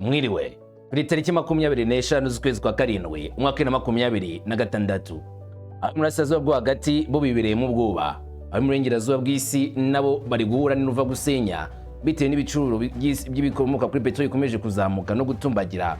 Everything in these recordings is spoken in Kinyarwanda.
Mwiriwe kuri tariki 25 z'ukwezi kwa karindwi umwaka wa 2026 Abamurasirazuba bwo hagati bo bibereye mu bwoba abamurengerazuba bw'isi nabo bari guhura n'uruva gusenya bitewe n'ibicururo by'ibikomoka kuri petroli ikomeje kuzamuka no gutumbagira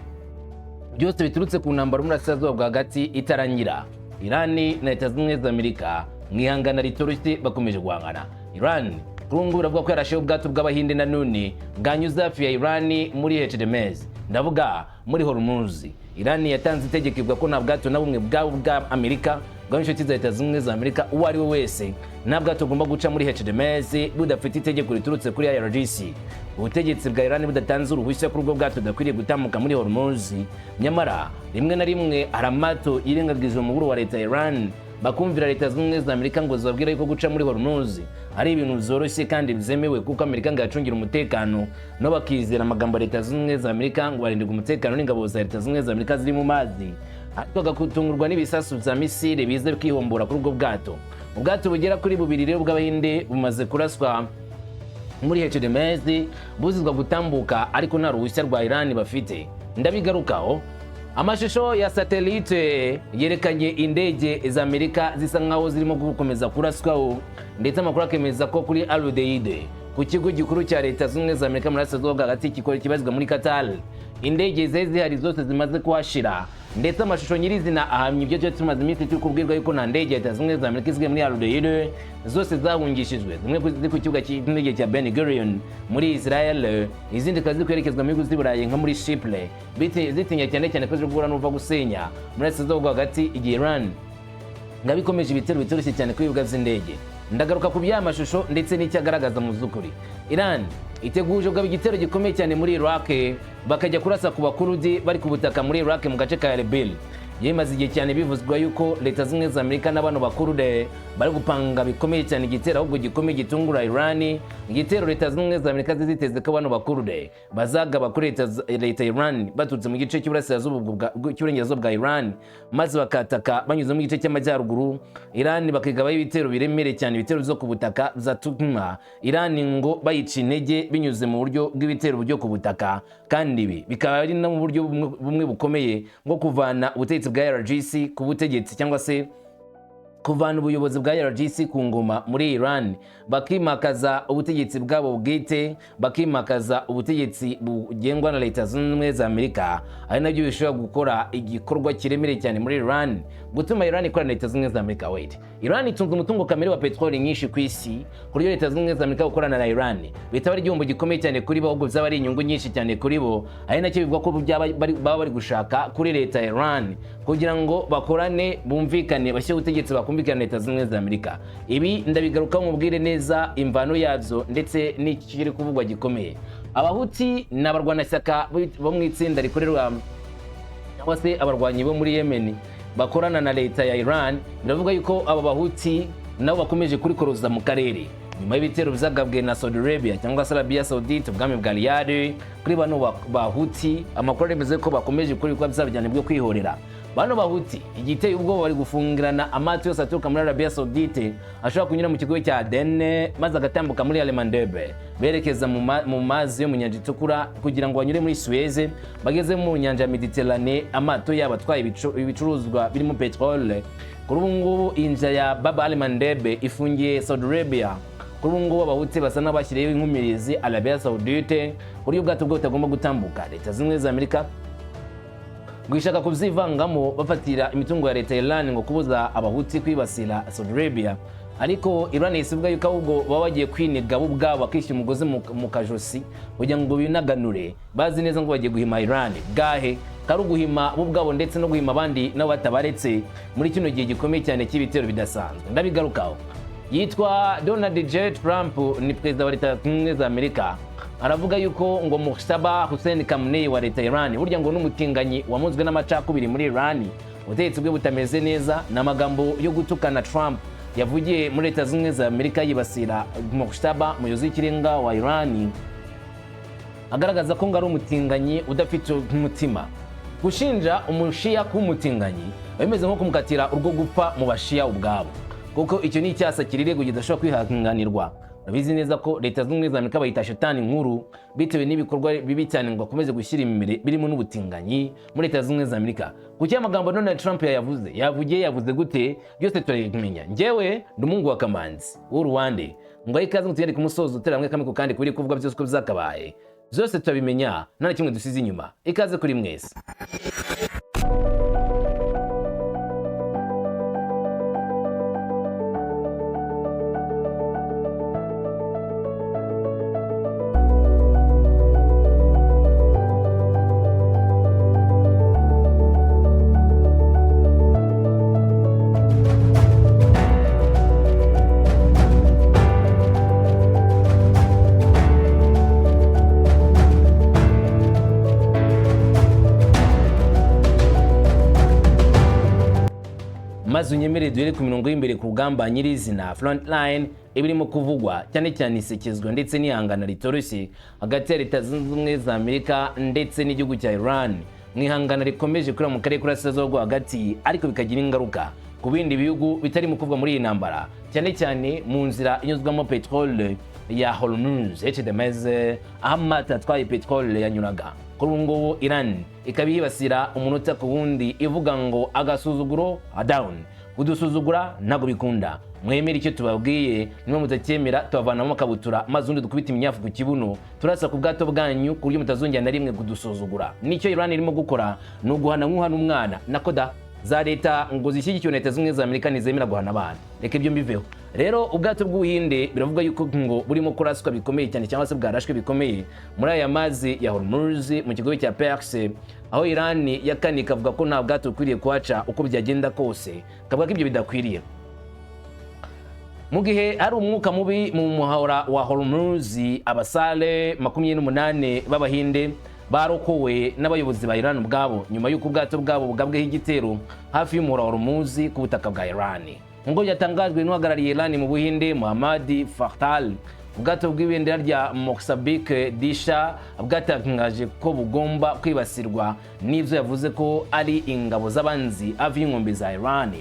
byose biturutse ku ntambara y'umurasirazuba bwo hagati itarangira. Irani na Leta Zunze Ubumwe za Amerika mwihangana ritoroshye bakomeje guhangana. Iran kurungura bwo ko yarasheho ubwato bw'abahinde na none bwanyuze hafi ya Irani muri Hormuz, ndavuga muri Hormuz. Irani yatanze itegeko ivuga ko nta bwato na bumwe bwa Amerika bw'inshuti za Leta Zunze Ubumwe za Amerika uwo ari we wese nta bwato ugomba guca muri Hormuz budafite itegeko riturutse kuri IRI. Ubutegetsi bwa Irani budatanze uruhushya kuri ubwo bwato dakwiriye gutambuka muri Hormuz. Nyamara rimwe na rimwe hari amato yirengagije umuburo wa leta ya Iran bakumvira Leta Zunze Ubumwe za Amerika ngo zibabwira yuko guca muri Hormuz ari ibintu byoroshye kandi bizemewe kuko Amerika ngacungira umutekano no bakizera amagambo ya Leta Zunze Ubumwe za Amerika ngo barindira umutekano n'ingabo za Leta Zunze Ubumwe za Amerika ziri mu mazi, ariko gakutungurwa n'ibisasu bya misile bize kwihombora kuri ubwo bwato. Ubwato bugera kuri bubiri rero bw'abahinde bumaze kuraswa muri Hormuz buzizwa gutambuka ariko nta ruhushya rwa Iran bafite. Ndabigarukaho. Amashusho ya satellite yerekanye indege za Amerika zisa nkaho zirimo gukomeza kuraswaho, ndetse amakuru akemeza ko kuri Hodeida ku kigo gikuru cya Leta Zunze Ubumwe za Amerika muri Sudani hagati kibazwa muri Qatar indege zihari zose zimaze kuhashira, ndetse amashusho nyirizina ahamya ibyo tumaze iminsi turi kubwirwa yuko nta ndege ya Leta Zunze Ubumwe za Amerika izwe muri Hodeida zose zahungishijwe, zimwe ziri ku kibuga cy'indege cya Ben Gurion muri Israel, izindi kazi kwerekezwa mu bihugu by'Iburayi nka muri Chypre zitinya cyane ko zirugura n'uva gusenya muri Sudani hagati igihe Iran ngabikomeje ibitero bitoroshye cyane ku bibuga by'indege. Ndagaruka ku by'amashusho ndetse n'icyagaragaza mu zukuri. Iran iteguje ubwo igitero gikomeye cyane muri Iraq bakajya kurasa ku bakurudi bari ku butaka muri Iraq mu gace ka Erbil. Yemaze igihe cyane bivuzwa yuko Leta Zunze Ubumwe za Amerika n'abano bakurude bari gupanga bikomeye cyane igitero ahubwo gikomeye gitungura Iran. Igitero Leta Zunze Ubumwe za Amerika ziteze ko abano bakurude bazagaba kuri leta Iran baturutse mu gice cy'uburengerazuba bwa Iran maze bakataka banyuze mu gice cy'amajyaruguru. Iran bakigabaho ibitero biremereye cyane, ibitero byo ku butaka zatuma Iran ngo bayica intege binyuze mu buryo bw'ibitero byo ku butaka, kandi ibi bikaba ari no mu buryo bumwe bukomeye bwo kuvana ubutegetsi bwa IRGC ku butegetsi cyangwa se kuvana ubuyobozi bwa IRGC ku ngoma muri Iran, bakimakaza ubutegetsi bwabo bwite, bakimakaza ubutegetsi bugengwa na Leta Zunze Ubumwe za Amerika. Ari nabyo bishobora gukora igikorwa kiremereye cyane muri Iran, gutuma Iran ikora na Leta Zunze Ubumwe za Amerika. Iran itunze umutungo kamere wa petroli nyinshi ku isi, kuri Leta Zunze Ubumwe za Amerika gukorana na Iran bitaba ari igihombo gikomeye cyane kuri bo, ahubwo byaba ari inyungu nyinshi cyane kuri bo. Ari nacyo bivuga ko baba bari gushaka kuri leta ya Iran kugira ngo bakorane bumvikane bashye ubutegetsi bakumvikana Leta Zunze Ubumwe za Amerika. Ibi ndabigarukaho mubwire neza imvano yabyo ndetse n'ikiri kuvugwa gikomeye. Abahuti n'abarwanashyaka bo mu itsinda rikorerwa cyangwa se abarwanyi bo muri Yemen bakorana na leta ya Iran, biravuga yuko aba bahuti nabo bakomeje kurikoroza mu karere nyuma y'ibitero byagabwe na Saudi Arabia cyangwa se Arabiya Sawudite ubwami bwa Riyadh kuri bano bahuti. Amakuru aremeza ko bakomeje kuri kwa byabijyane byo kwihorera. Bano bahuti igiteye ubwoba bari gufungirana amato yose aturuka muri Arabiya Sawudite ashobora kunyura mu kigo cya Aden maze agatambuka muri Alemandebe berekeza mu mazi yo mu nyanja itukura kugira ngo banyure muri Suez bageze mu nyanja ya Mediterane. Amato yabo atwaye ibicuruzwa birimo petrole. Kuri ubu ngubu inja ya Baba Alemandebe ifungiye Saudi Arabia. Kuri ubu ngubu abahuti basa n'abashyiriyeho inkumirizi Arabiya Sawudite kuri ubwato bwo butagomba gutambuka. Leta Zunze Ubumwe za Amerika gwishaka kubyivangamo bafatira imitungo ya leta ya Iran ngo kubuza abahuti kwibasira Saudi Arabia, ariko Iran isivuga yuko ahubwo baba bagiye kwiniga bo ubwabo bakishyira umugozi mu kajosi kugira ngo binaganure. Bazi neza ngo bagiye guhima Iran bwahe kari uguhima bo ubwabo ndetse no guhima abandi nabo batabaretse muri kino gihe gikomeye cyane cy'ibitero bidasanzwe. Ndabigarukaho. Yitwa Donald J. Trump, ni perezida wa Leta Zunze Ubumwe za Amerika. Aravuga yuko ngo Mustafa Hussein Khamenei wa leta Iran burya ngo n'umutinganyi wamuzwe n'amacakubiri muri Iran, ubutegetsi bwe butameze neza. N'amagambo yo gutukana Trump yavugiye muri Leta Zunze Ubumwe za Amerika yibasira Mustafa, umuyobozi w'ikirenga wa Iran, agaragaza ko ngo ari umutinganyi udafite umutima. Gushinja umushiya k'umutinganyi bimeze nko kumukatira urwo gupfa mu bashiya ubwabo, kuko icyo ni icyasa kirirego kidashobora kwihanganirwa. urabizi neza ko leta z'ubumwe za Amerika bayita shetani nkuru bitewe n'ibikorwa bibi cyane ngo akomeze gushyira imbere birimo n'ubutinganyi muri leta z'ubumwe za Amerika. Kuki amagambo Donald Trump yavuze gute byose turabimenya. Njyewe ndi umuhungu wa Kamanzi w'Uruwande ngo ikaze mutugende ku musozo uteramwe kamiko kandi kuri kuvuga byose ko bizakabaye byose turabimenya nta kimwe dusize inyuma. Ikaze kuri mwese. Maze unyemere duhere ku mirongo y'imbere ku rugamba nyirizina frontline ibirimo kuvugwa cyane cyane isekezwa ndetse n'ihangana ritoroshye hagati ya leta zunze ubumwe za Amerika ndetse n'igihugu cya Iran. Mwihangana rikomeje kuri mu karere k'Uburasirazuba bwo hagati ariko bikagira ingaruka ku bindi bihugu bitari mu kuvugwa muri iyi ntambara, cyane cyane mu nzira inyuzwamo petrole ya Hormuz HDMZ aho amata atwaye petrole yanyuraga. Kuri ubu ngubu Iran ikaba yibasira umunota ku wundi ivuga ngo agasuzuguro down, kudusuzugura ntago bikunda, mwemera icyo tubabwiye nimwe mutacyemera tubavanamo akabutura maze undi dukubita iminyafu ku kibuno turasa ku bwato bwanyu ku buryo mutazongera na rimwe kudusuzugura. Nicyo Iran irimo gukora, ni uguhana nk'uhana umwana nakoda za leta ngo zishyigikiwe na leta z'ubumwe za Amerika ntizemera guhana abana. Reka ibyo mbiveho. Rero ubwato bw'Ubuhinde biravuga yuko ngo burimo kuraswa bikomeye cyane cyangwa se bwarashwe bikomeye muri aya mazi ya Hormuz mu kigo cya Perse, aho Iran yakanika avuga ko nta bwato ukwiriye kuhaca uko byagenda kose, kavuga ko ibyo bidakwiriye. Mu gihe hari umwuka mubi mu muhora wa Hormuz, abasale 28 b'Abahinde barokowe n'abayobozi ba Iran ubwabo nyuma y'uko ubwato bwabo bugabweho igitero hafi y'umuhora wa Hormuz ku butaka bwa Iran. Ngo byatangajwe n'uhagarariye Iran mu Buhinde Muhammad Fakhtal, ubwato bw'ibendera rya Mozambique disha bwatangaje ko bugomba kwibasirwa n'ibyo yavuze ko ari ingabo z'abanzi hafi y'inkombe za Iran.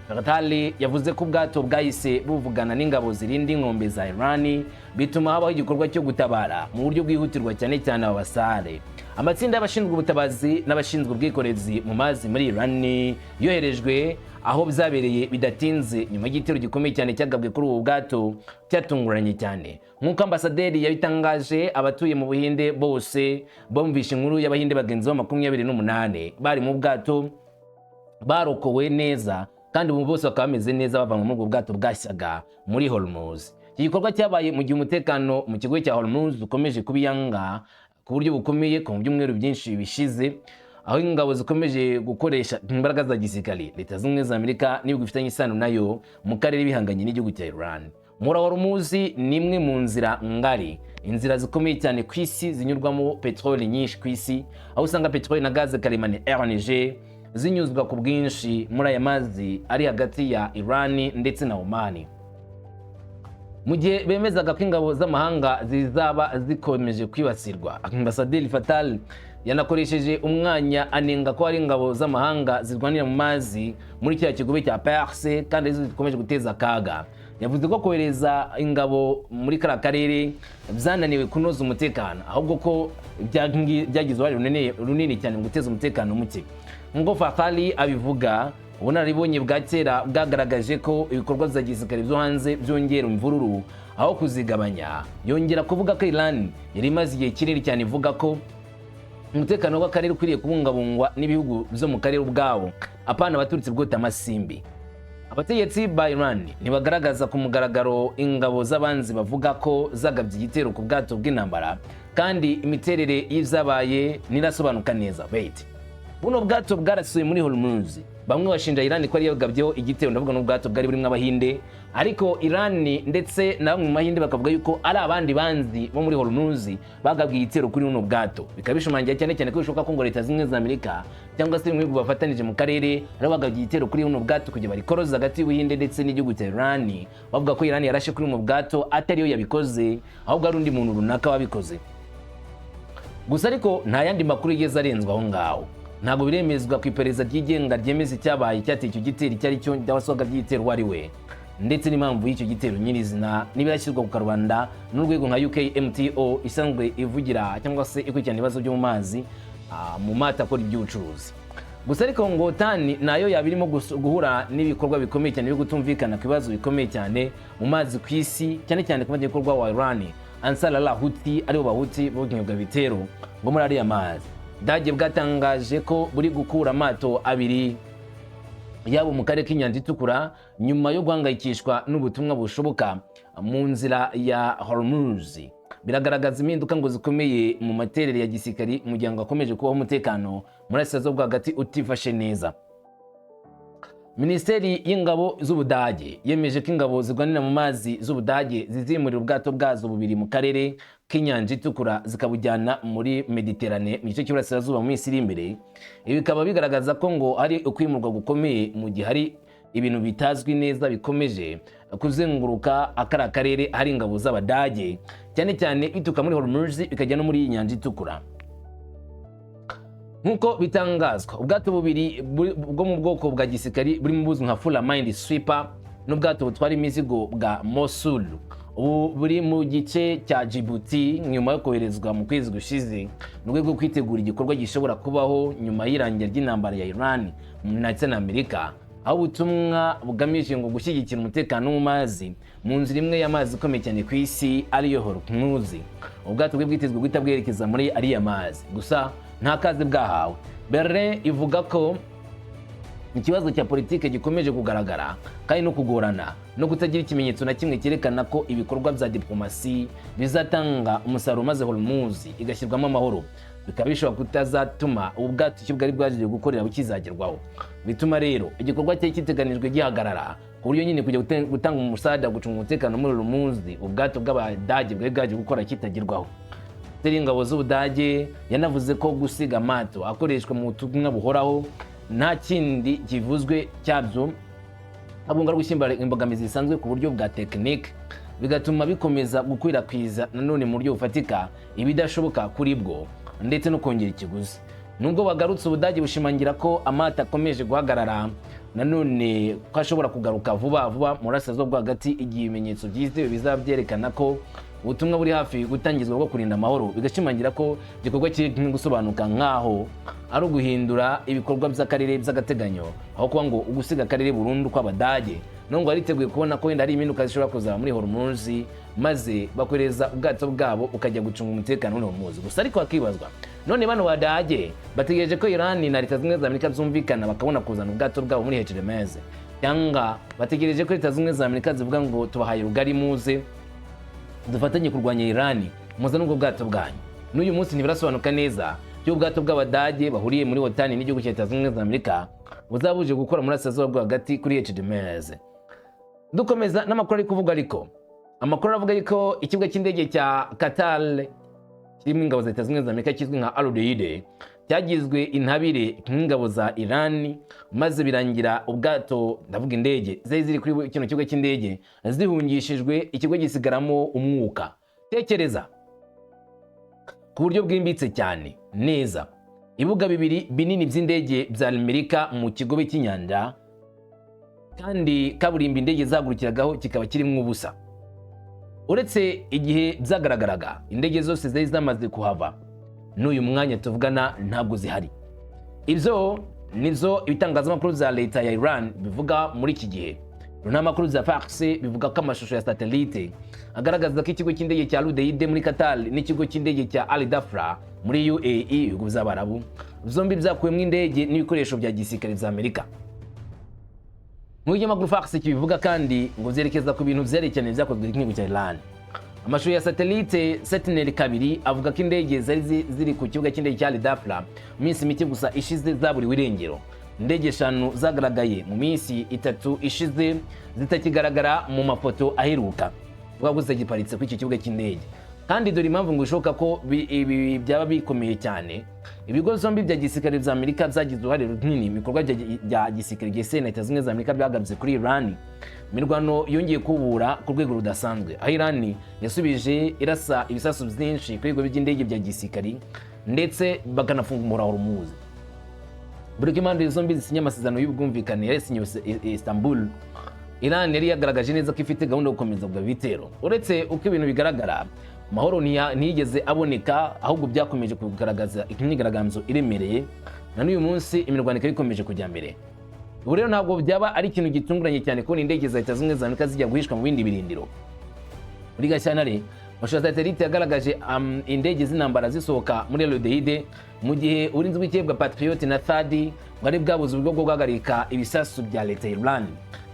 Fakhtal yavuze ko ubwato bwahise buvugana n'ingabo zirinda inkombe za Iran bituma habaho igikorwa cyo gutabara mu buryo bwihutirwa cyane cyane abasare. Amatsinda y'abashinzwe ubutabazi n'abashinzwe ubwikorezi mu mazi muri Iran yoherejwe aho byabereye bidatinze nyuma y'igitero gikomeye cyane cyagabwe kuri ubu bwato cyatunguranye cyane. Nk'uko ambasaderi yabitangaje, abatuye mu Buhinde bose bumvishe inkuru y'Abahinde bagenzi ba 28 bari mu bwato barokowe neza kandi ubu bose bakaba bameze neza bavanywe muri ubwo bwato bwashyaga muri Hormuz. Iki gikorwa cyabaye mu gihe umutekano mu kigo cya Hormuz ukomeje kubiyanga ku buryo bukomeye ku byumweru byinshi bishize, aho ingabo zikomeje gukoresha imbaraga za gisirikare leta z'ubumwe za Amerika n'ibihugu bifitanye isano nayo mu karere bihanganye n'igihugu cya Iran. Muri Hormuz ni imwe mu nzira ngari, inzira zikomeye cyane ku isi zinyurwamo petrole nyinshi ku isi, aho usanga petrole na gaze karemane LNG zinyuzwa ku bwinshi muri aya mazi ari hagati ya Iran ndetse na Oman. Mu gihe bemezaga ko ingabo z'amahanga zizaba zikomeje kwibasirwa, Ambasaderi Fakhtal yanakoresheje umwanya anenga ko hari ingabo z'amahanga zirwanira mu mazi muri cya kigobe cya Perse kandi zikomeje guteza akaga. Yavuze ko kohereza ingabo muri kara karere byananiwe kunoza umutekano, ahubwo ko byagize uruhare runini cyane mu guteza umutekano muke. Ngo Fakhtal abivuga, ubunararibonye bwa kera bwagaragaje ko ibikorwa bya gisirikare byo hanze byongera imvururu aho kuzigabanya. Yongera kuvuga ko Iran yari imaze igihe kinini cyane ivuga ko umutekano w'akarere ukwiriye kubungabungwa n'ibihugu byo mu karere ubwabo, apana abaturutse bwota amasimbi. Abategetsi ba Iran ntibagaragaza ku mugaragaro ingabo z'abanzi bavuga ko zagabye igitero ku bwato bw'intambara, kandi imiterere y'ibyabaye nirasobanuka neza. Buno bwato bwarasuye muri Hormuz, bamwe bashinja Iran ko ari yagabyeho igitero, ndavuga n'ubwato bwari burimo Abahinde, ariko Iran ndetse na bamwe mu Bahinde bakavuga yuko ari abandi banzi bo muri Hormuz bagabwe igitero kuri buno bwato. Bikaba bishimangira cyane cyane ko bishoboka ko ngo leta z'ubumwe za Amerika cyangwa se ibihugu bafatanije mu karere ari bagabye igitero kuri buno bwato kugira barikoroza hagati y'Ubuhinde ndetse n'igihugu cya Iran, bavuga ko Iran yarashe kuri buno bwato atari yo yabikoze ahubwo ari undi muntu runaka wabikoze. Gusa ariko nta yandi makuru yigeze arenzwa aho ngaho. Ntabwo biremezwa ku iperereza ryigenga ryemeza icyabaye cyateye icyo gitero cyari cyo cy'abasoga by'igitero wari we. ndetse n'impamvu y'icyo gitero nyirizina n'ibirashyirwa ku karubanda n'urwego nka UKMTO isanzwe ivugira cyangwa se ikurikirana ibibazo byo mu mazi mu mato akora iby'ubucuruzi. Gusa ariko ngo OTAN nayo yabirimo guhura n'ibikorwa bikomeye cyane byo gutumvikana ku bibazo bikomeye cyane mu mazi ku isi, cyane cyane ku mategeko wa Irani Ansar al-Houthi aribo Houthi b'ubunyobwa bitero ngo muri ariya mazi. Dage bwatangaje ko buri gukura amato abiri yabo mu karere k'inyanja itukura nyuma yo guhangayikishwa n'ubutumwa bushoboka mu nzira ya Hormuz. Biragaragaza impinduka ngo zikomeye mu material ya gisirikari mu gihe akomeje kubaho umutekano muri Asiyazobwa hagati utifashe neza. Minisiteri y'ingabo z'Ubudage yemeje ko ingabo zirwanira mu mazi z'Ubudage zizimurira ubwato bwazo bubiri mu karere k'inyanja itukura zikabujyana muri Mediterane mu gice cy'Iburasirazuba mu minsi iri imbere. Ibi bikaba bigaragaza ko ngo hari ukwimurwa gukomeye mu gihe hari ibintu bitazwi neza bikomeje kuzenguruka akara karere hari ingabo z'Abadage cyane cyane bituka muri Hormuz bikajya no muri iyi nyanja itukura. Nk'uko bitangazwa, ubwato bubiri bwo mu bwoko bwa gisirikari burimo buzwi nka Full Mind Sweeper n'ubwato butwara imizigo bwa Mosul ubu buri mu gice cya Djibouti nyuma yo koherezwa mu kwezi gushize mu rwego rwo kwitegura igikorwa gishobora kubaho nyuma y'irangira ry'intambara ya Iran ndetse na Amerika, aho ubutumwa bugamije ngo gushyigikira umutekano mu mazi mu nzira imwe y'amazi ikomeye cyane ku isi ariyo Hormuz. Ubwato bwe bwitezwe guhita bwerekeza muri ariya mazi, gusa nta kazi bwahawe. Berlin ivuga ko ikibazo cya politike gikomeje kugaragara kandi no kugorana no kutagira ikimenyetso na kimwe cyerekana ko ibikorwa bya diplomasi bizatanga umusaruro maze Hormuz igashyirwamo amahoro, bikaba bishobora kutazatuma ubwato icyo bwari bwaje gukorera bukizagerwaho. Bituma rero igikorwa cyari kiteganijwe gihagarara ku buryo nyine kujya gutanga umusada gucunga umutekano muri Hormuz ubwato bw'Abadage bwari bwaje gukora kitagerwaho. Ingabo z'Ubudage yanavuze ko gusiga amato akoreshwa mu butumwa buhoraho nta kindi kivuzwe cyabyo abunga gushyimba imbogamizi zisanzwe ku buryo bwa tekinike bigatuma bikomeza gukwirakwiza nanone mu buryo bufatika ibidashoboka kuri bwo ndetse no kongera ikiguzi. Nubwo bagarutse Ubudage bushimangira ko amato akomeje guhagarara nanone ko ashobora kugaruka vuba vuba mu Burasirazuba hagati igihe ibimenyetso byizewe bizabyerekana ko ubutumwa buri hafi gutangizwa bwo kurinda amahoro, bigashimangira ko igikorwa kiri gusobanuka nk'aho ari uguhindura ibikorwa by'akarere by'agateganyo aho kuba ngo ugusiga akarere burundu kw'Abadage nubwo bariteguye kubona ko wenda hari impinduka zishobora kuzaba muri Hormuz maze bakoreza ubwato bwabo ukajya gucunga umutekano muri Hormuz. Gusa ariko hakibazwa none bano Badage bategereje ko Iran na Leta Zunze za Amerika zumvikana bakabona kuzana ubwato bwabo muri Hormuz, cyangwa bategereje ko Leta Zunze za Amerika zivuga ngo tubahaye rugari muze dufatanye kurwanya Iran muza n'ubwo bwato bwanyu. N'uyu munsi ntibirasobanuka neza cyo ubwato bw'Abadage bahuriye muri OTAN n'igihugu cya Leta Zunze za Amerika buzabuje gukora muri Asiyazobwa hagati kuri Hormuz. Dukomeza n'amakuru ari kuvuga, ariko amakuru avuga ko ikibuga cy'indege cya Qatar kirimo ingabo za Leta Zunze za Amerika kizwi nka Hodeida cyagizwe intabire nk'ingabo za Iran maze birangira ubwato ndavuga indege zari ziri kuri kino kibuga cy'indege zihungishijwe ikigo gisigaramo umwuka. Tekereza ku buryo bwimbitse cyane neza ibibuga bibiri binini by'indege bya Amerika mu kigobe cy'inyanja kandi kaburimbo indege zagurukiragaho kikaba kirimo ubusa. Uretse igihe byagaragaraga indege zose zari zamaze kuhava, n'uyu mwanya tuvugana ntabwo zihari. Ibyo nizo ibitangazamakuru za leta ya Iran bivuga muri iki gihe. N'amakuru za Fars bivuga ko amashusho ya satellite agaragaza ko ikigo cy'indege cya Hodeida muri Qatar n'ikigo cy'indege cya Al Dafra muri UAE ibihugu by'Abarabu zombi byakuwemo indege n'ibikoresho bya gisirikare bya Amerika. Mu kinyamakuru Fars kibivuga kandi ngo zerekeza ku bintu byerekeranye byakozwe n'igihugu cya Iran. Amashusho ya satellite Sentinel-2 avuga ko indege zari ziri ku kibuga cy'indege cya Al Dafra minsi mike gusa ishize zaburiwe irengero. Indege 5 zagaragaye mu minsi 3 ishize zitakigaragara mu mafoto aheruka bwaguze giparitse ku iki kibuga cy'indege. Kandi dore impamvu ngo ishoka ko ibi byaba bikomeye cyane. Ibigo zombi bya gisirikare bya Amerika byagize uruhare runini mu bikorwa bya gisirikare gese na Leta Zunze za Amerika byagabye kuri Iran. Mirwano yongeye kubura ku rwego rudasanzwe, aho Iran yasubije irasa ibisasu byinshi ku bigo by'indege bya gisirikare ndetse bakanafungura Hormuz. Buri impande zombi zisinya amasezerano y'ubwumvikane yasinyiwe Istanbul Iran yari yagaragaje neza ko ifite gahunda yo gukomeza kugaba ibitero. Uretse uko ibintu bigaragara, amahoro ntiyigeze aboneka, ahubwo byakomeje kugaragaza imyigaragambyo iremereye, na n'uyu munsi imirwano ikaba ikomeje kujya mbere. Ubu rero ntabwo byaba ari ikintu gitunguranye cyane kubona indege za Leta Zunze Ubumwe za Amerika zijya guhishwa mu bindi birindiro. Muri Gashyantare, mashusho ya satelite yagaragaje indege z'intambara zisohoka muri Hodeida, mu gihe uburinzi bw'ikirere bwa Patriot na Thadi bwari bwabuze uburyo bwo guhagarika ibisasu bya Leta ya Iran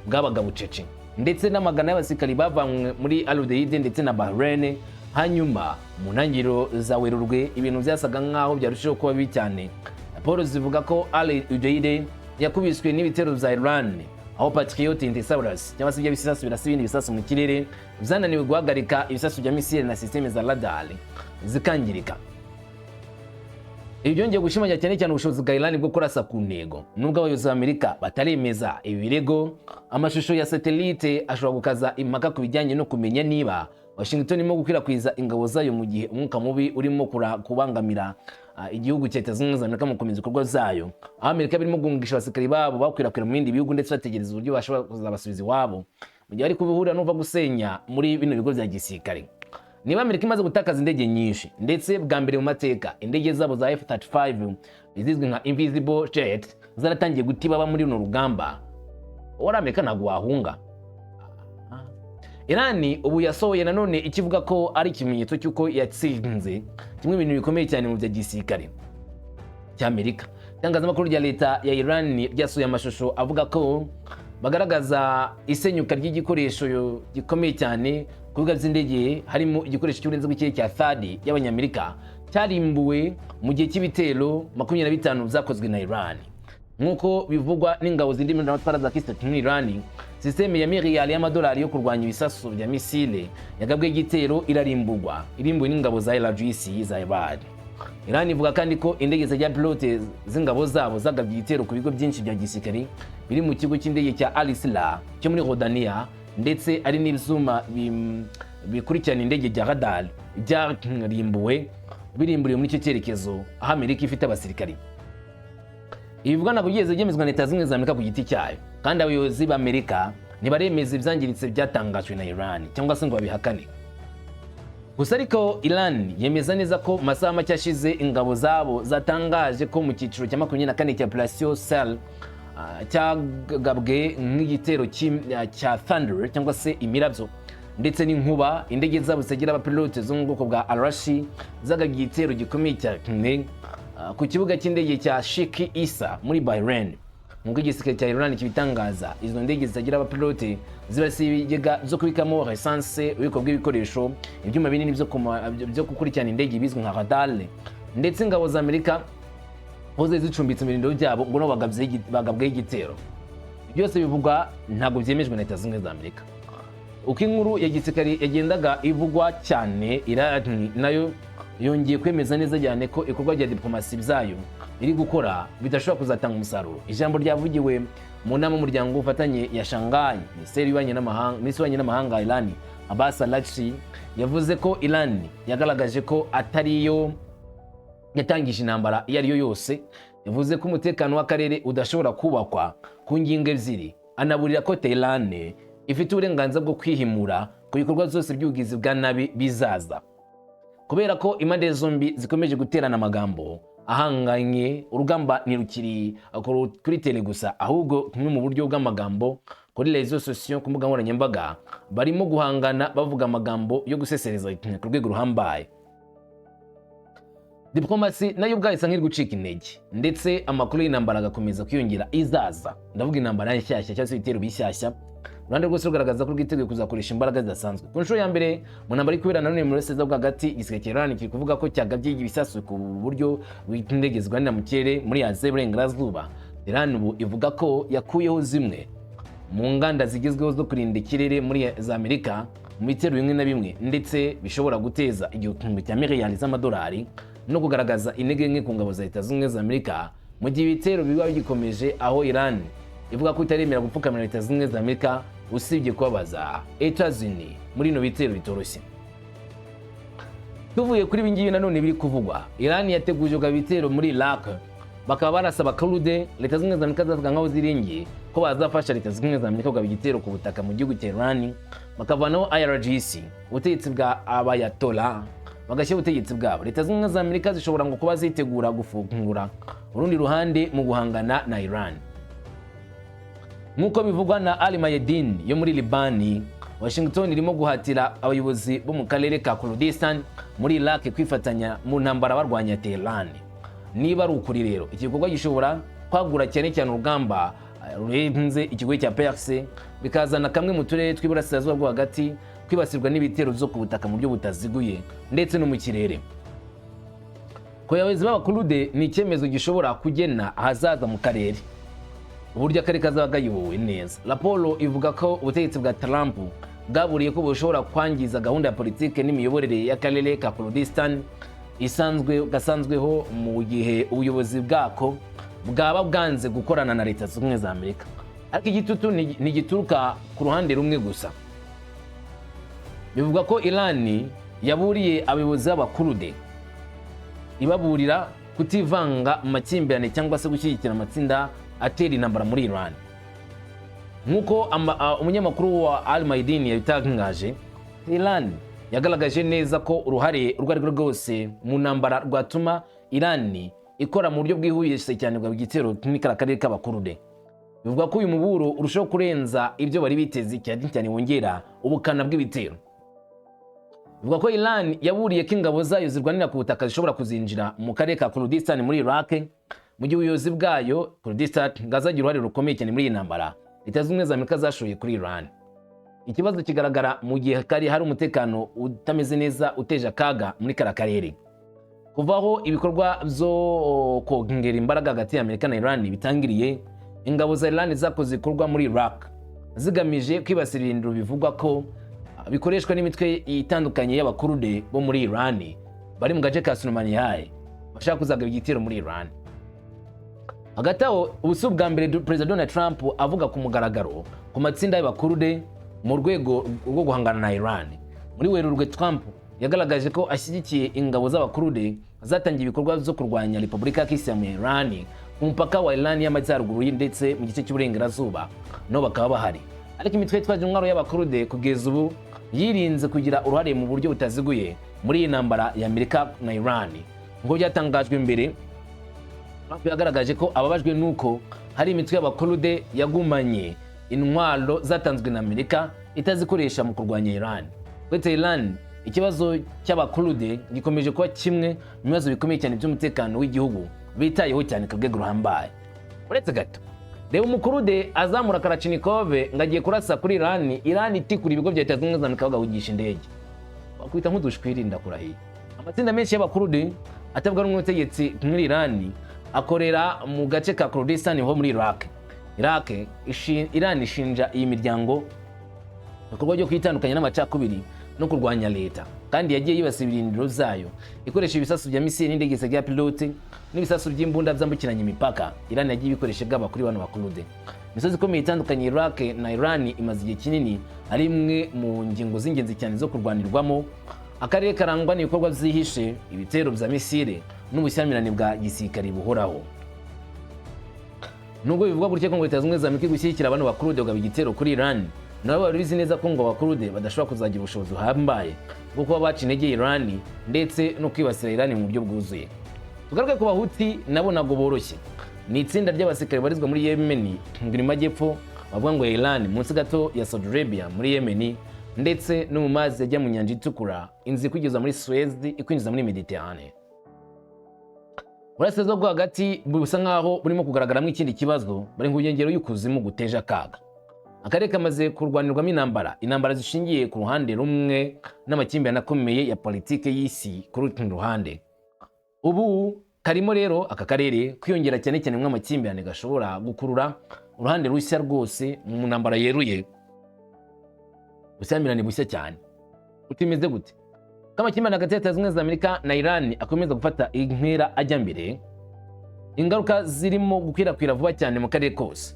bwabaga bucece, ndetse n'amagana y'abasirikari bavanywe muri Hodeida ndetse na Bahrain. Hanyuma mu ntangiriro za Werurwe ibintu byasaga nk'aho byarushijeho kuba bibi cyane. Raporo zivuga ko Hodeida yakubiswe n'ibitero bya Iran, aho Patriot Interceptors cyangwa se ibisasu birasa ibindi bisasu mu kirere byananiwe guhagarika ibisasu bya misile na systeme za radar zikangirika. Ibi byongeye gushimangira cyane cyane ubushobozi bwa Iran bwo kurasa ku ntego. Nubwo abayobozi ba Amerika bataremeza ibi birego, amashusho ya satellite ashobora gukaza impaka ku bijyanye no kumenya niba Washington irimo gukwirakwiza ingabo zayo mu gihe umwuka mubi urimo kubangamira igihugu cya Leta Zunze Ubumwe za Amerika mu gukomeza ibikorwa zayo. Aho Amerika birimo guhungisha abasirikari babo bakwirakwira mu bindi bihugu ndetse bategereza uburyo bashobora kuzabasubiza iwabo mu gihe bari kubihurira n'uva gusenya muri bino bigo bya gisirikare. Niba Amerika imaze gutakaza indege nyinshi ndetse bwa mbere mu mateka indege zabo za F-35 izizwi nka invisible jet zaratangiye gutibaba muri runo rugamba, wari Amerika ntabwo wahunga. Iran ubu yasohoye nanone ikivuga ko ari ikimenyetso cy'uko yatsinze kimwe ibintu bikomeye cyane mu bya gisirikare cy'Amerika. Itangazamakuru rya leta ya Iran ryasuye amashusho avuga ko bagaragaza isenyuka ry'igikoresho gikomeye cyane ku bibuga by'indege, harimo igikoresho cy'uburinzi bw'ikirere cya Thadi y'abanyamerika cyarimbuwe mu gihe cy'ibitero 25 byakozwe na Iran. Nk'uko bivugwa n'ingabo zindimo n'abatwara za Kista muri Iran, systeme ya miliyari y'amadolari yo kurwanya ibisasu bya misile yagabwe igitero irimbuwe n'ingabo za RGC za Riyadh. Iran ivuga kandi ko indege za pilote z'ingabo zabo zagabye igitero ku bigo byinshi bya gisirikare biri mu kigo cy'indege cya Al-Sila cyo muri Jordania, ndetse ari n'ibyuma bikurikirana indege bya radar birimburiwe muri icyo cyerekezo aho Amerika ifite abasirikari. Ibivuga ntabwo byigeze byemezwa na Leta Zunze Ubumwe za Amerika ku giti cyayo, kandi abayobozi b'Amerika ntibaremeza ibyangiritse byatangajwe na Iran cyangwa se ngo babihakane. Gusa ariko Iran yemeza neza ko mu masaha make ashize ingabo zabo zatangaje ko mu cyiciro cya 24 cya Operation Sal cyagabwe nk'igitero cya Thunder cyangwa se imirabyo ndetse n'inkuba, indege zabo zigira abapilote zo mu bwoko bwa Arashi zagabye igitero gikomeye cyane ku kibuga cy'indege cya Sheikh Isa muri Bahrain. Nk'uko igisirikare cya Iran kibitangaza, izo ndege zitagira abapilote zibasiye ibigega byo kubikamo essence, ububiko bw'ibikoresho, ibyuma binini byo gukurikirana indege bizwi nka radar, ndetse ingabo za Amerika hoze zicumbitse mu birindiro byabo ngo nabo bagabwe igitero. Byose bivugwa ntabwo byemejwe na Leta Zunze Ubumwe za Amerika. Uko inkuru ya gisirikare yagendaga ivugwa cyane, Iran nayo yongeye kwemeza neza cyane ko ikorwa rya diplomasi byayo iri gukora bidashobora kuzatanga umusaruro. Ijambo ryavugiwe mu nama y'umuryango w'ubufatanye ya Shanghai, Minisitiri w'Ububanyi n'Amahanga Iran Abbas Araghchi yavuze ko Iran yagaragaje ko atariyo yatangije intambara iyo ariyo yose. Yavuze ko umutekano w'akarere udashobora kubakwa ku ngingo ebyiri, anaburira ko Tehran ifite uburenganzira bwo kwihimura ku bikorwa byose by'ubugizi bwa nabi bizaza. Kubera ko impande zombi zikomeje guterana amagambo ahanganye, urugamba ntirukiri kuri tele gusa, ahubwo kimwe mu buryo bw'amagambo kuri réseaux sociaux, ku mbuga nkoranyambaga barimo guhangana bavuga amagambo yo gusesereza ku rwego ruhambaye. Diplomasi nayo ubwayo isa nk'iri gucika intege, ndetse amakuru y'intambara agakomeza kwiyongera izaza. Ndavuga intambara nshyashya cyangwa se ibitero bishyashya. Rwanda rwose rugaragaza ko rwiteguye kuzakoresha imbaraga zidasanzwe. Ku nshuro ya mbere mu ntambara iri kubera nanone mu burasirazuba bw'hagati, igisirikare cya Iran kiri kuvuga ko cyagabye ibisasu ku buryo bw'indege zirwanira mu kirere muri Aziya y'Uburengerazuba. Iran ubu ivuga ko yakuyeho zimwe mu nganda zigezweho zo kurinda ikirere muri za Amerika mu bitero bimwe na bimwe, ndetse bishobora guteza igihombo cya miliyari z'amadolari no kugaragaza intege nke ku ngabo za Leta Zunze Ubumwe za Amerika mu gihe ibitero biba bigikomeje, aho Iran ivuga ko itaremera gupfukamira Leta Zunze Ubumwe za Amerika usibye kubabaza Etats-Unis muri no bitero bitoroshye. Tuvuye kuri bingiye nanone biri kuvugwa, Iran yateguje ibitero muri Iraq bakaba barasaba Kurde leta zimwe za Amerika zavuga nkaho ziringiye ko bazafasha leta zimwe za Amerika kugaba igitero ku butaka mu gihugu cya Iran, bakavanaho IRGC ubutegetsi bwa Abayatola bagashyira ubutegetsi bwabo. Leta zimwe za Amerika zishobora ngo kuba zitegura gufungura urundi ruhande mu guhangana na Iran. Nk'uko bivugwa na Ali Mayedin yo muri Libani, Washington irimo guhatira abayobozi bo mu karere ka Kurdistan muri Iraq kwifatanya mu ntambara barwanya Tehran. Niba ari ukuri rero, iki gikorwa gishobora kwagura cyane cyane urugamba rurenze ikigo cya Perse, bikazana kamwe mu turere tw'iburasirazuba bwo hagati kwibasirwa n'ibitero zo ku butaka mu buryo butaziguye ndetse no mu kirere. Ko abayobozi b'Abakurude ni icyemezo gishobora kugena ahazaza mu karere, uburyo akarere kazaba gayobowe neza. Raporo ivuga ko ubutegetsi bwa Trump bwaburiye ko bushobora kwangiza gahunda ya politike n'imiyoborere y'akarere ka Kurdistan gasanzweho mu gihe ubuyobozi bwako bwaba bwanze gukorana na leta zimwe za Amerika. Ariko igitutu ntigituruka ku ruhande rumwe gusa. Bivuga ko Iran yaburiye abayobozi b'Abakurude ibaburira kutivanga mu makimbirane cyangwa se gushyigikira amatsinda atera intambara muri Iran. Nk'uko umunyamakuru wa Al Mayadin yabitangaje, Iran yagaragaje neza ko uruhare urwo ari rwo rwose mu ntambara rwatuma Iran ikora mu buryo bwihuse cyane bwa igitero n'akarere k'Abakurude. Bivuga ko uyu muburo urushaho kurenza ibyo bari biteze cyane wongera ubukana bw'ibitero. Bivuga ko Iran yaburiye ko ingabo zayo zirwanira ku butaka zishobora kuzinjira mu karere ka Kurdistan muri Iraq, mu gihe ubuyobozi bwayo Kurdistan bwazagira uruhare rukomeye cyane muri iyi ntambara leta zimwe za Amerika zashoye kuri Iran. Ikibazo kigaragara mu gihe hari umutekano utameze neza uteje akaga muri kara karere. Kuvaho ibikorwa byo kongera imbaraga hagati ya Amerika na Iran bitangiriye, ingabo za Iran zakoze ikorwa muri Iraq zigamije kwibasira ibintu bivugwa ko bikoreshwa n'imitwe itandukanye y'Abakurude bo muri Iran bari mu gace ka Somalia bashaka kuzagaba igitero muri Iran. Hagati aho ubusu bwa mbere President Donald Trump avuga ku mugaragaro ku matsinda y'Abakurude mu rwego rwo guhangana na Iran. Muri Werurwe Trump yagaragaje ko ashyigikiye ingabo z'Abakurude zatangiye ibikorwa byo kurwanya Repubulika y'Isilamu ya Iran ku mupaka wa Iran y'amajyaruguru ndetse mu gice cy'uburengerazuba no bakaba bahari. Ariko imitwe yitwaje intwaro y'Abakurude kugeza ubu yirinze kugira uruhare mu buryo butaziguye muri iyi ntambara ya Amerika na Iran. Ngo byatangajwe imbere, Trump yagaragaje ko ababajwe nuko hari imitwe y'Abakurude yagumanye intwaro zatanzwe na Amerika itazikoresha mu kurwanya Iran. Kwete Iran, ikibazo cy'Abakurude gikomeje kuba kimwe mu bibazo bikomeye cyane by'umutekano w'igihugu bitayeho cyane ku rwego ruhambaye. Uretse gato, reba umukurude azamura Kalashnikov ngagiye kurasa kuri Iran itikura ibigo bya Leta Zunze Ubumwe za Amerika bagahugisha indege. Bakwita nk'udushwirinda kurahiye. Amatsinda menshi y'Abakurude atabwa n'umutegetsi muri Iran akorera mu gace ka Kurdistan ho muri Iraq. Iran ishinja iyi miryango ibikorwa byo kwitandukanya n'amacakubiri no kurwanya leta, kandi yagiye yibasira ibirindiro zayo ikoresha ibisasu bya misile n'indege za pilote n'ibisasu by'imbunda byambukiranya imipaka. Iran yagiye ibikoresha bwaba kuri bano Bakurude. Imisozi ikomeye itandukanye Iraq na Iran imaze igihe kinini ari imwe mu ngingo z'ingenzi cyane zo kurwanirwamo. Akarere karangwa n'ibikorwa byihishe, ibitero bya misile n'ubushyamirane bwa gisirikare buhoraho. Nubwo bivugwa gutya ko ngo Leta Zunze Ubumwe za Amerika gushyigikira abantu Bakurude bagaba igitero kuri Iran, nabo barizi neza ko ngo Abakurude badashobora kuzagira ubushobozi buhambaye bwo kuba baca intege Iran ndetse no kwibasira Iran mu buryo bwuzuye. Tugaruke ku Houthi, nabo ntabwo boroshye. Ni itsinda ry'abasirikare barizwa muri Yemen ngiri majyepfo, bavuga ngo Iran munsi gato ya Saudi Arabia muri Yemen ndetse no mu mazi ajya mu nyanja itukura, inzi kugeza muri Suez ikwinjiza muri Mediterane. Burasirazuba bwo hagati busa nkaho burimo kugaragaramo ikindi kibazo, bari nk'urugengero y'ukuzimu guteje akaga. Akarere kamaze kurwanirwamo intambara zishingiye ku ruhande rumwe n'amakimbirane akomeye ya politike y'isi ku rundi ruhande. Ubu karimo rero aka karere kwiyongera cyane cyane mw'amakimbirane gashobora gukurura uruhande rushya rwose mu ntambara yeruye. Ubushyamirane bushya cyane utimeze gute? Kamakimbirane hagati ya Leta Zunze Ubumwe za Amerika na Iran akomeza gufata intera ajya mbere, ingaruka zirimo gukwirakwira vuba cyane mu karere kose.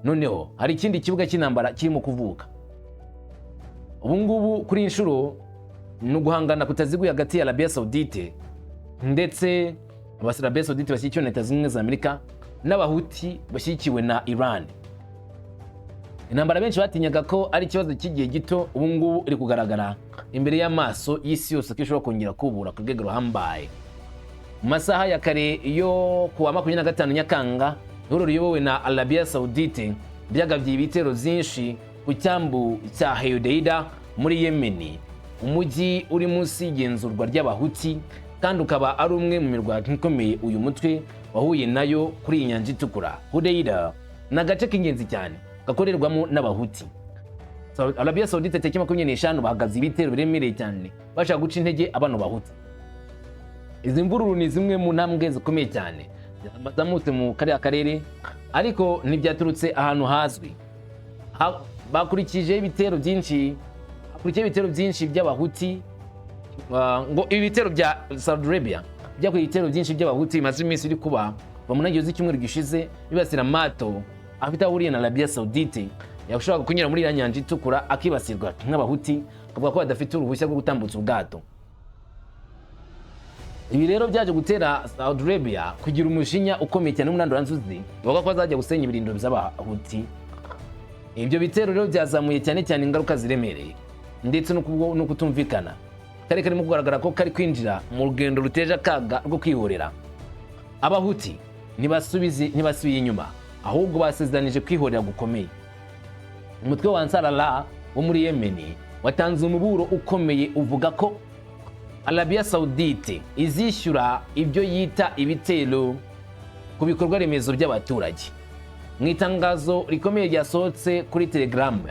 Noneho hari ikindi kibuga cy'intambara kirimo kuvuka. Ubu ngubu kuri inshuro no guhangana kutaziguye hagati ya Arabiya Sawudite ndetse Arabiya Sawudite bashyigikiwe na Leta Zunze Ubumwe za Amerika n'abahuti bashyigikiwe na Iran. Intambara benshi batinyaga ko ari ikibazo cy'igihe gito, ubu ngubu iri kugaragara imbere y'amaso y'isi yose ko ishobora kongera kubura ku rwego ruhambaye. Mu masaha ya kare yo kuwa 25 Nyakanga, ihuriro riyobowe na Arabiya Sawudite ryagabye ibitero byinshi ku cyambu cya Hodeida muri Yemen, umujyi uri munsi y'igenzurwa ry'abahuti kandi ukaba ari umwe mu mirwano ikomeye uyu mutwe wahuye nayo kuri iyi nyanja itukura. Hodeida ni agace k'ingenzi cyane gakorerwamo n'abahuti. Arabiya Sawudite tariki 25 bahagaze ibitero biremereye cyane bashaka guca intege abano bahuti. Izi mvururu ni zimwe mu ntambwe zikomeye cyane zamutse mu karere, ariko ntibyaturutse ahantu hazwi. Bakurikije ibitero byinshi by'abahuti, ngo ibitero bya Saudi Arabia byakuriye ibitero byinshi by'abahuti bimaze iminsi iri kuba bamunagiro z'icyumweru gishize bibasira amato afite ahuriye na Arabiya Sawudite yashobora kunyura muri nyanja itukura akibasirwa nk'abahuti bavuga ko badafite uruhushya rwo gutambutsa ubwato. Ibi rero byaje gutera Saudi Arabia kugira umujinya ukomeye cyane n'umunanduranzuzi bavuga ko bazajya gusenya ibirindiro by'abahuti. Ibyo bitero rero byazamuye cyane ingaruka ziremereye ndetse no kutumvikana. Kari karimo kugaragara ko kari kwinjira mu rugendo ruteje akaga rwo kwihorera. Abahuti ntibasubiye inyuma, ahubwo basezeranyije kwihorera gukomeye. Umutwe wa Ansarallah wo muri Yemen watanze umuburo ukomeye uvuga ko Arabiya Sawudite izishyura ibyo yita ibitero ku bikorwa remezo by'abaturage. Mu itangazo rikomeye ryasohotse kuri Telegram,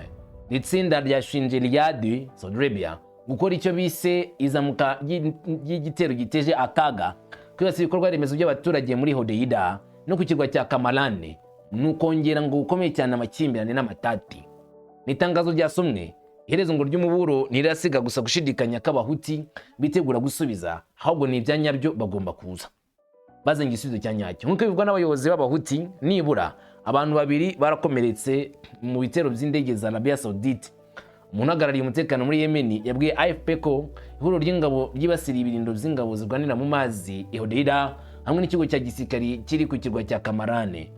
itsinda ryashinje Riyadh, Saudi Arabia, gukora icyo bise izamuka ry'igitero giteje akaga kwibasira ibikorwa remezo by'abaturage muri Hodeida no ku kirwa cya Kamalane, n'ukongera ngo ukomeye cyane amakimbirane n'amatati. N'itangazo ryasomwe, iherezo ngo ry'umuburo ntirasiga gusa gushidikanya k'abahuti bitegura gusubiza, ahubwo ni ibyanyabyo bagomba kuza bazenga igisubizo cya nyacyo. Nk'uko bivugwa n'abayobozi b'abahuti, nibura abantu 2 barakomeretse mu bitero by'indege za Arabiya Sawudite. Umuhagarariye umutekano muri Yemen yabwiye AFP ko ihuriro ry'ingabo ryibasiriye ibirindo by'ingabo zirwanira mu mazi i Hodeida hamwe n'ikigo cya gisirikari kiri ku kirwa cya Kamalane.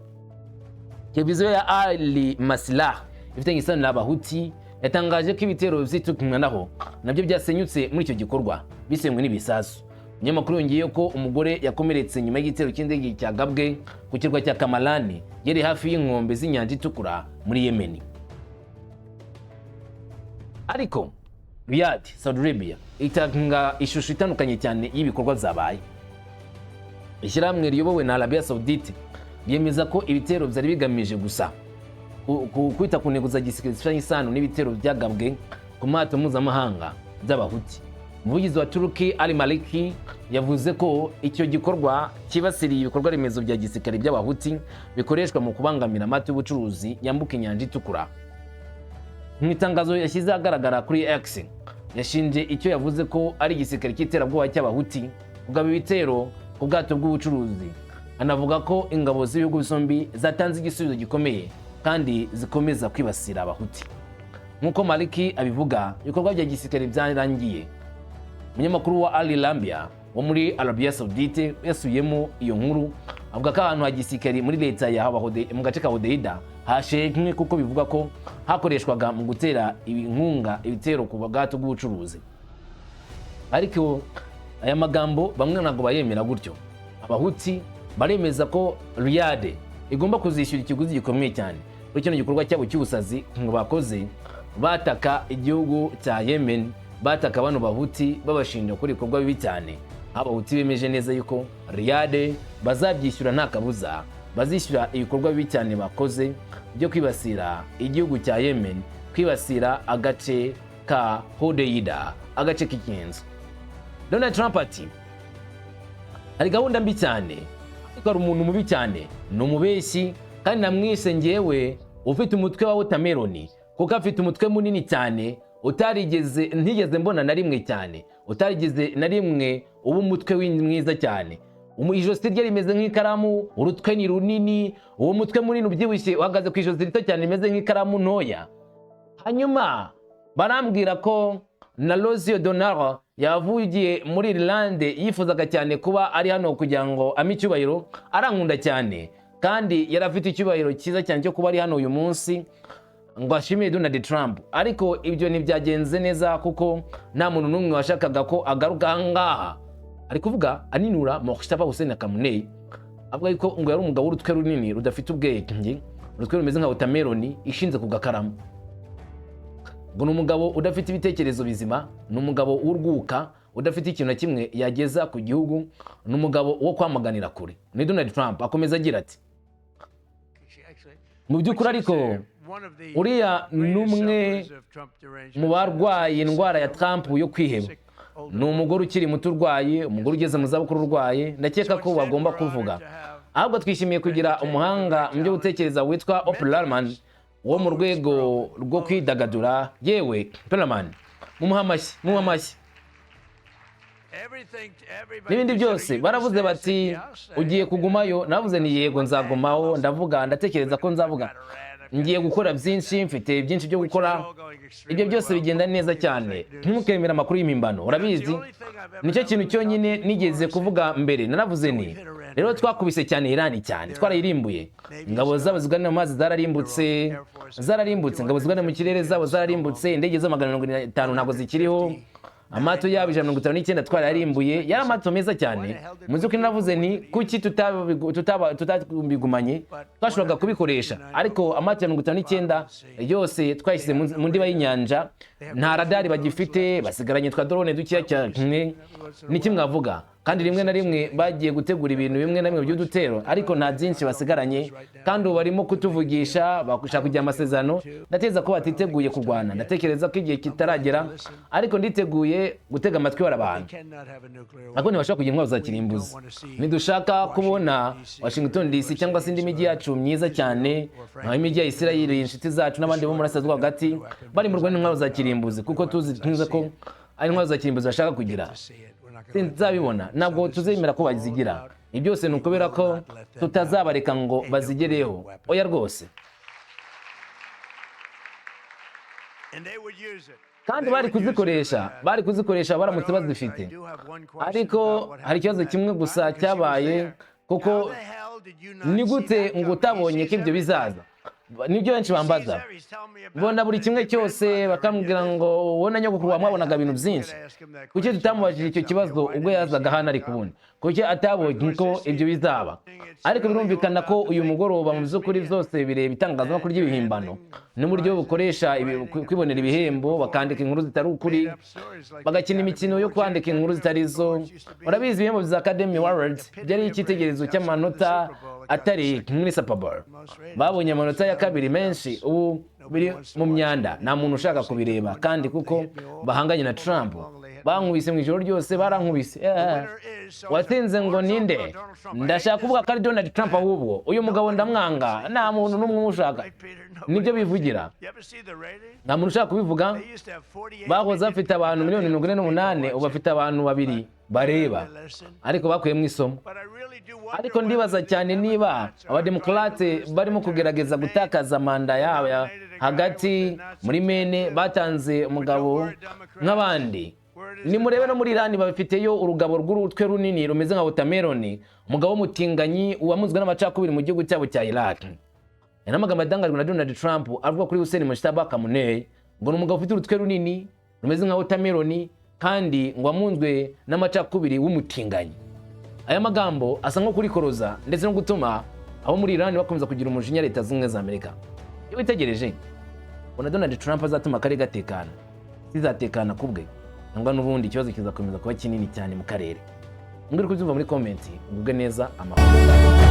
Televiziyo ya Ali Maslah ifitanye isano n'abahuti yatangaje ko ibitero by'itumanaho nabyo byasenyutse muri icyo gikorwa bisemwe n'ibisasu. Umunyamakuru yongeyeho ko umugore yakomeretse nyuma y'igitero cy'indege cyagabwe ku kirwa cya Kamalane yari hafi y'inkombe z'inyanja itukura muri Yemen. Ariko Riyadh, Saudi Arabia, itanga ishusho itandukanye cyane y'ibikorwa zabaye. Ishyirahamwe riyobowe na Arabiya Sawudite yemeza ko ibitero byari bigamije gusa kwita ku ntego za gisirikare zifitanye isano n'ibitero byagabwe ku mato mpuzamahanga by'abahuti. Umuvugizi wa Taliki Al-Maliki yavuze ko icyo gikorwa kibasiriye ibikorwa remezo bya gisirikare by'abahuti bikoreshwa mu kubangamira amato y'ubucuruzi yambuka inyanja itukura. Mu itangazo yashyize ahagaragara kuri X, yashinje icyo yavuze ko ari igisirikare cy'iterabwoba cy'abahuti kugaba ibitero ku bwato bw'ubucuruzi. Anavuga ko ingabo z'ibihugu byombi zatanze igisubizo gikomeye kandi zikomeza kwibasira abahuti. Nk'uko Maliki abivuga, ibikorwa bya gisirikare byarangiye. Umunyamakuru wa Al Arabiya wo muri Arabiya Sawudite yasubiyemo iyo nkuru avuga ko ahantu hagisirikare muri leta ya mu gace ka Hodeida hashenye kuko bivuga ko hakoreshwaga mu gutera inkunga ibitero ku bwato bw'ubucuruzi. Ariko aya magambo bamwe ntabwo bayemera gutyo. Abahuti baremeza ko Riyadh igomba kuzishyura ikiguzi gikomeye cyane kuri kino gikorwa cyabo cy'ubusazi ngo bakoze bataka igihugu cya Yemen, bataka abantu bahuti babashinja kuri ibikorwa bibi cyane. Abahuti bemeje neza yuko Riyadh bazabyishyura nta kabuza, bazishyura ibikorwa bibi cyane bakoze byo kwibasira igihugu cya Yemen, kwibasira agace ka Hodeida, agace k'ingenzi. Donald Trump ati hari gahunda mbi cyane, ariko ari umuntu mubi cyane, ni umubeshyi kandi namwise ngewe ufite umutwe wa watermelon kuko afite umutwe munini cyane ntigeze mbona na rimwe cyane, utarigeze na rimwe uba umutwe mwiza cyane. Ijosi rye rimeze nk'ikaramu, urutwe ni runini, uwo mutwe munini ubyibushye uhagaze ku ijosi rito cyane rimeze nk'ikaramu ntoya. Hanyuma barambwira ko na Rosio Donaro yavugiye muri Irland yifuzaga cyane kuba ari hano kugira ngo amicyubahiro, arankunda cyane kandi yarafite icyubahiro cyiza cyane cyo kuba ari hano uyu munsi ngo ashimire Donald Trump. Ariko ibyo ntibyagenze neza kuko nta muntu n'umwe washakaga ko agaruka ngaha. Ari kuvuga aninura Mustafa Hussein Kamunei, avuga ko ngo yari umugabo w'urutwe runini rudafite ubwenge, urutwe rumeze nka watermelon ishinze ku gakaramu. Ngo ni umugabo udafite ibitekerezo bizima, ni umugabo w'urwuka udafite ikintu na kimwe yageza ku gihugu, ni umugabo wo kwamaganira kure. Ni Donald Trump akomeza agira ati, mu by'ukuri ariko uriya numwe mu barwaye indwara ya Trump yo kwiheba, ni umugore ukiri muto urwaye, umugore ugeze mu zabukuru urwaye. Ndakeka ko bagomba kuvuga, ahubwo twishimiye kugira umuhanga mu byo gutekereza witwa Perlman wo mu rwego rwo kwidagadura. Yewe Perlman, mumuhamashyi n'ibindi byose. Baravuze bati ugiye kugumayo, navuze ni yego nzagumaho, ndavuga ndatekereza ko nzavuga, ngiye gukora byinshi, mfite byinshi byo gukora. Ibyo byose bigenda neza cyane, ntimukemera amakuru y'impimbano. Urabizi, nicyo kintu cyonyine nigeze kuvuga mbere. Naravuze ni rero twakubise cyane Irani, cyane twarayirimbuye. Ingabo zabo zigana mu mazi zararimbutse, ingabo zigana mu kirere zabo zararimbutse, indege zo 150 ntabwo zikiriho, amato yabo 159 twararimbuye. Yari amato meza cyane. Muzuki navuze ni kuki tutabigumanye, twashoboraga kubikoresha. Ariko amato 159 yose twashyize mu ndiba y'inyanja, nta radari bagifite, basigaranye twa drone dukiya cyane. Ni kimwe avuga, kandi rimwe na rimwe bagiye gutegura ibintu bimwe na bimwe by'udutero, ariko nta byinshi basigaranye, kandi barimo kutuvugisha bashaka kujya amasezerano. Ndateza ko batiteguye kurwana, ndatekereza ko igihe kitaragera, ariko nditeguye gutega amatwi y'abantu. Ariko ntibashaka kugira intwaro za kirimbuzi. Nidushaka kubona Washington DC cyangwa se indi mijyi yacu myiza cyane, nk'imijyi ya Israel, inshuti zacu n'abandi bo muri Asia hagati, bari mu rwanda intwaro za kirimbuzi, kuko tuzi ko ari intwaro za kirimbuzi bashaka kugira. Sinzabibona, ntabwo tuzemera ko bazigira. Ibyo byose ni ukubera ko tutazabareka ngo bazigereho. Oya rwose. Kandi bari kuzikoresha baramutse bazifite. Ariko hari ikibazo kimwe gusa cyabaye, kuko ni gute ngo utabonye ko ibyo bizaza? Nibyo benshi bambaza. Bona buri kimwe cyose bakambwira ngo wona nyogokuru wamwabonaga ibintu byinshi. Kuki tutamubajije icyo kibazo ubwo yazaga hano ari kubona? Kuki atabonye ko ibyo bizaba? Ariko birumvikana ko uyu mugoroba mu by'ukuri byose bireba itangazamakuru ry'ibihimbano n'uburyo bukoresha kwibonera ibihembo, bakandika inkuru zitari ukuri, bagakina imikino yo kwandika inkuru zitari zo. Urabizi ibihembo bya Academy Awards byari icyitegererezo cy'amanota atari muri Super Bowl. Babonye amanota ya kabiri menshi, ubu biri mu myanda, nta muntu ushaka kubireba, kandi kuko bahanganye na Trump. Bankubise mu ijoro ryose, barankubise. Watsinze ngo ninde? Ndashaka kuvuga ko ari Donald Trump. Ahubwo uyu mugabo ndamwanga, nta muntu n'umwe umushaka. Nibyo bivugira, nta muntu ushaka kubivuga. Bahoze bafite abantu 48,000,000, ubu bafite abantu 2 bareba, ariko bakuyemo isomo. Ariko ndibaza cyane niba abademokrate barimo kugerageza gutakaza manda yabo hagati muri mene, batanze umugabo nk'abandi. Ni murebe no muri Irani bafiteyo urugabo rw'urutwe runini rumeze nka watermelon, umugabo w'umutinganyi uwamuzwe n'amacakubiri mu gihugu cyabo cya Iraki. Yanamagambo adangajwe na Donald Trump avuga kuri Hussein Mustafa Kamunei ngo ni umugabo ufite urutwe runini rumeze nka watermelon, kandi ngo amunzwe n'amacakubiri w'umutinganyi. Aya magambo asa nko kurikoroza ndetse no gutuma abo muri Irani bakomeza kugira umujinya Leta z'Ubumwe za Amerika. Iyo witegereje ubona Donald Trump azatuma kare gatekana, sizatekana kubwe, cyangwa n'ubundi ikibazo kizakomeza kuba kinini cyane mu karere. Mbwira kubyumva muri comment, ubwe neza amahoro.